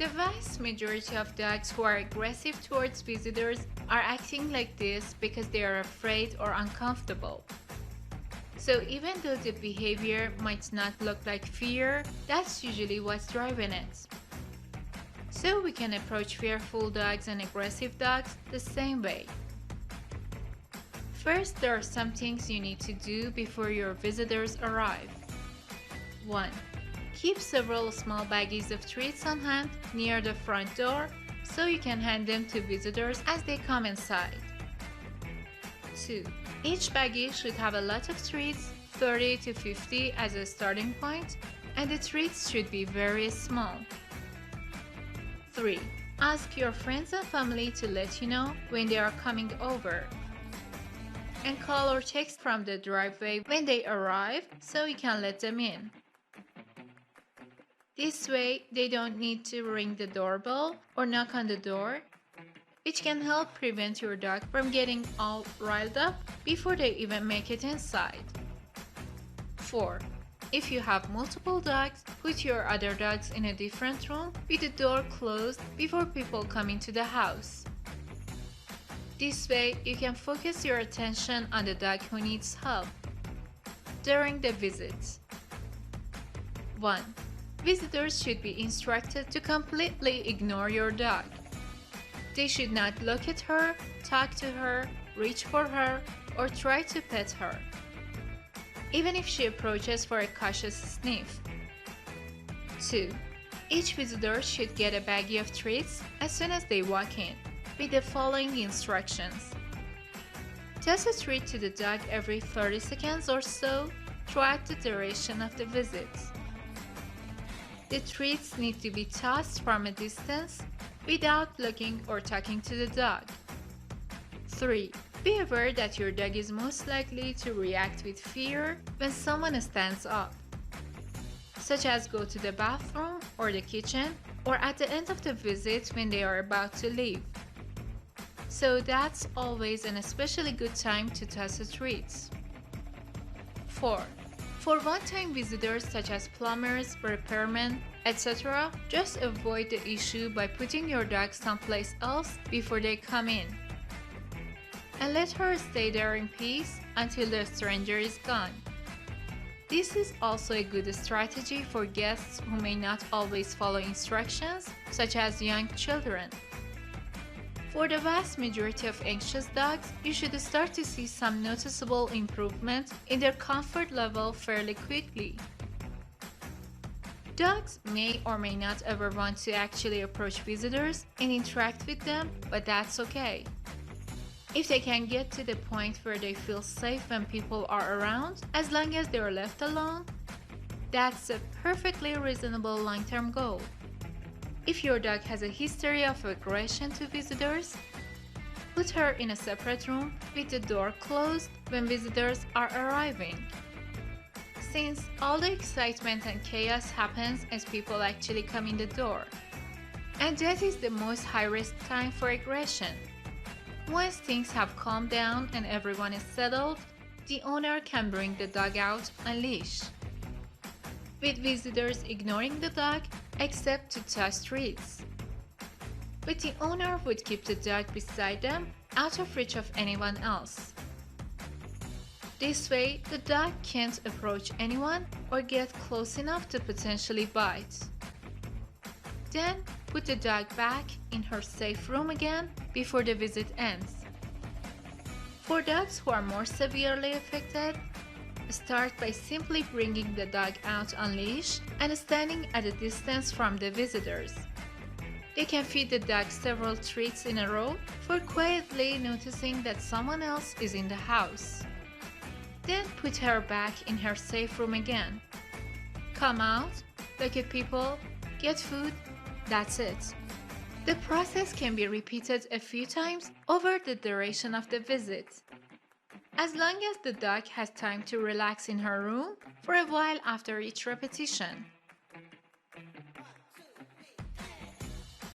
The vast majority of dogs who are aggressive towards visitors are acting like this because they are afraid or uncomfortable. So even though the behavior might not look like fear, that's usually what's driving it. So we can approach fearful dogs and aggressive dogs the same way. First, there are some things you need to do before your visitors arrive. 1. Keep several small baggies of treats on hand near the front door so you can hand them to visitors as they come inside. 2. Each baggie should have a lot of treats, 30 to 50 as a starting point, and the treats should be very small. 3. Ask your friends and family to let you know when they are coming over. And call or text from the driveway when they arrive so you can let them in. This way, they don't need to ring the doorbell or knock on the door, which can help prevent your dog from getting all riled up before they even make it inside. 4. If you have multiple dogs, put your other dogs in a different room with the door closed before people come into the house. This way, you can focus your attention on the dog who needs help during the visit. 1. Visitors should be instructed to completely ignore your dog. They should not look at her, talk to her, reach for her, or try to pet her, even if she approaches for a cautious sniff. 2. Each visitor should get a baggie of treats as soon as they walk in, with the following instructions. Toss a treat to the dog every 30 seconds or so throughout the duration of the visit. The treats need to be tossed from a distance without looking or talking to the dog. 3. Be aware that your dog is most likely to react with fear when someone stands up, such as go to the bathroom or the kitchen, or at the end of the visit when they are about to leave. So that's always an especially good time to toss the treats. 4. For one-time visitors such as plumbers, repairmen, etc., just avoid the issue by putting your dog someplace else before they come in. And let her stay there in peace until the stranger is gone. This is also a good strategy for guests who may not always follow instructions, such as young children. For the vast majority of anxious dogs, you should start to see some noticeable improvement in their comfort level fairly quickly. Dogs may or may not ever want to actually approach visitors and interact with them, but that's okay. If they can get to the point where they feel safe when people are around, as long as they are left alone, that's a perfectly reasonable long-term goal. If your dog has a history of aggression to visitors, put her in a separate room with the door closed when visitors are arriving, since all the excitement and chaos happens as people actually come in the door. And that is the most high-risk time for aggression. Once things have calmed down and everyone is settled, the owner can bring the dog out on leash, with visitors ignoring the dog except to toss treats. But the owner would keep the dog beside them, out of reach of anyone else. This way, the dog can't approach anyone or get close enough to potentially bite. Then, put the dog back in her safe room again before the visit ends. For dogs who are more severely affected, start by simply bringing the dog out on leash and standing at a distance from the visitors. They can feed the dog several treats in a row for quietly noticing that someone else is in the house. Then put her back in her safe room again. Come out, look at people, get food, that's it. The process can be repeated a few times over the duration of the visit, as long as the dog has time to relax in her room for a while after each repetition.